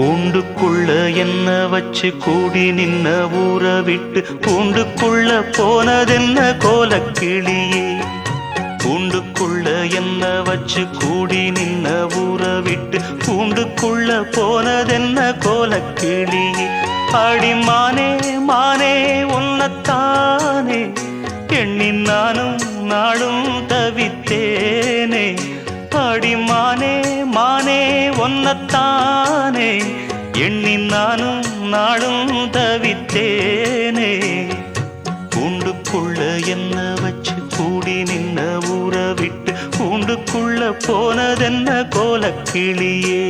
கூண்டுக்குள்ள என்ன வச்சு கூடி நின்ன ஊற விட்டு கூண்டுக்குள்ள போனதென்ன கோலக்கிளியே. கூண்டுக்குள்ள என்ன வச்சு கூடி நின்ன ஊற விட்டு கூண்டுக்குள்ள போனதென்ன கோலக்கிளியே. அடிமானே மானே உன்னத்தானே எண்ணி நானும் நாளும் தவித்தேனே. அடிமானே மானே ஒன்னத்தானே எண்ணி நானும் நாளும் தவித்தேனே. கூண்டுக்குள்ள என்ன வச்சு கூடி நின்ன ஊற விட்டு கூண்டுக்குள்ள போனதென்ன கோலக்கிளியே.